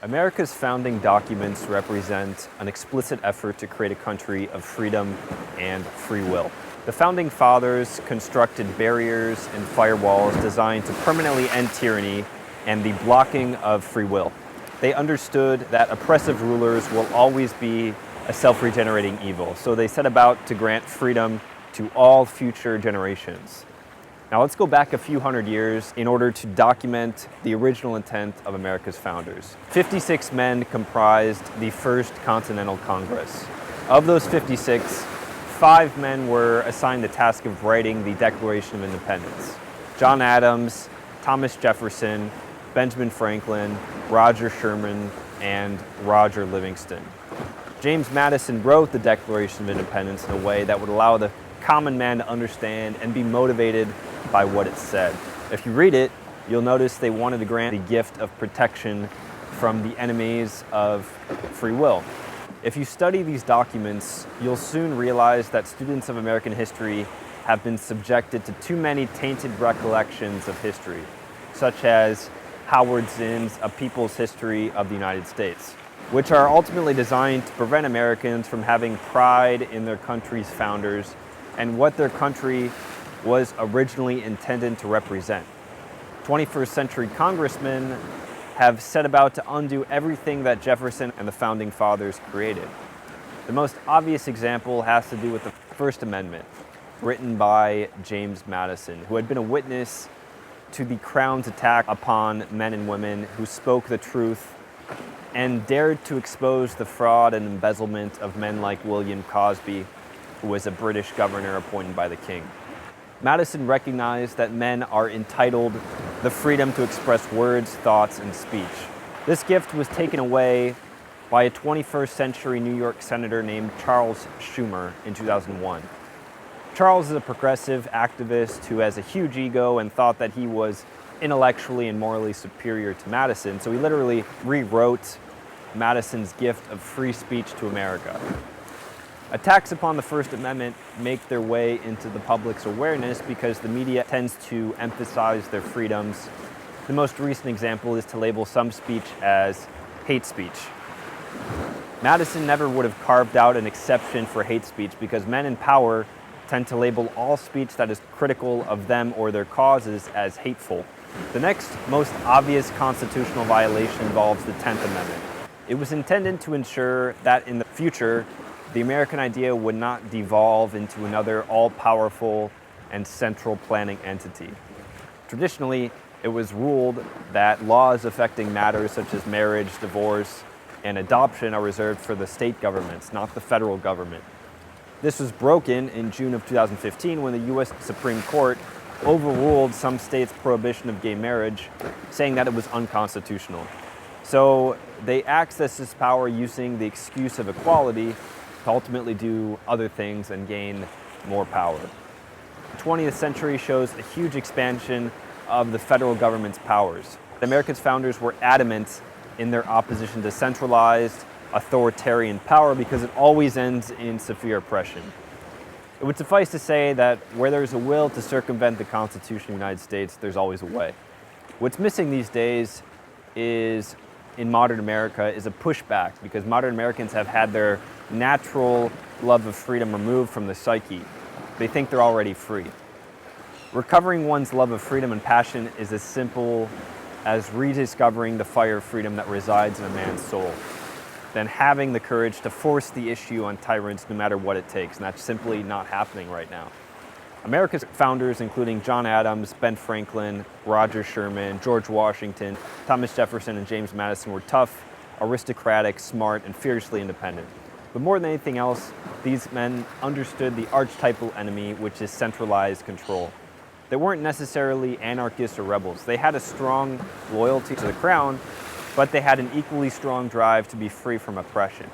America's founding documents represent an explicit effort to create a country of freedom and free will. The Founding Fathers constructed barriers and firewalls designed to permanently end tyranny and the blocking of free will. They understood that oppressive rulers will always be a self-regenerating evil, so they set about to grant freedom to all future generations. Now let's go back a few hundred years in order to document the original intent of America's founders. 56 men comprised the First Continental Congress. Of those 56, 5 men were assigned the task of writing the Declaration of Independence. John Adams, Thomas Jefferson, Benjamin Franklin, Roger Sherman, and Roger Livingston. James Madison wrote the Declaration of Independence in a way that would allow the common man to understand and be motivated by what it said. If you read it, you'll notice they wanted to grant the gift of protection from the enemies of free will. If you study these documents, you'll soon realize that students of American history have been subjected to too many tainted recollections of history, such as Howard Zinn's A People's History of the United States, which are ultimately designed to prevent Americans from having pride in their country's founders and what their country was originally intended to represent. 21st century congressmen have set about to undo everything that Jefferson and the Founding Fathers created. The most obvious example has to do with the First Amendment, written by James Madison, who had been a witness to the Crown's attack upon men and women who spoke the truth and dared to expose the fraud and embezzlement of men like William Cosby, who was a British governor appointed by the king. Madison recognized that men are entitled the freedom to express words, thoughts, and speech. This gift was taken away by a 21st century New York senator named Charles Schumer in 2001. Charles is a progressive activist who has a huge ego and thought that he was intellectually and morally superior to Madison, so he literally rewrote Madison's gift of free speech to America. Attacks upon the First Amendment make their way into the public's awareness because the media tends to emphasize their freedoms. The most recent example is to label some speech as hate speech. Madison never would have carved out an exception for hate speech because men in power tend to label all speech that is critical of them or their causes as hateful. The next most obvious constitutional violation involves the 10th Amendment. It was intended to ensure that in the future, the American idea would not devolve into another all-powerful and central planning entity. Traditionally, it was ruled that laws affecting matters such as marriage, divorce, and adoption are reserved for the state governments, not the federal government. This was broken in June of 2015 when the U.S. Supreme Court overruled some states' prohibition of gay marriage, saying that it was unconstitutional. So they accessed this power using the excuse of equality to ultimately do other things and gain more power. The 20th century shows a huge expansion of the federal government's powers. America's founders were adamant in their opposition to centralized, authoritarian power because it always ends in severe oppression. It would suffice to say that where there's a will to circumvent the Constitution of the United States, there's always a way. What's missing these days is, in modern America, is a pushback because modern Americans have had their natural love of freedom removed from the psyche. They think they're already free. Recovering one's love of freedom and passion is as simple as rediscovering the fire of freedom that resides in a man's soul, then having the courage to force the issue on tyrants no matter what it takes, and that's simply not happening right now. America's founders, including John Adams, Ben Franklin, Roger Sherman, George Washington, Thomas Jefferson, and James Madison, were tough, aristocratic, smart, and fiercely independent. But more than anything else, these men understood the archetypal enemy, which is centralized control. They weren't necessarily anarchists or rebels. They had a strong loyalty to the crown, but they had an equally strong drive to be free from oppression.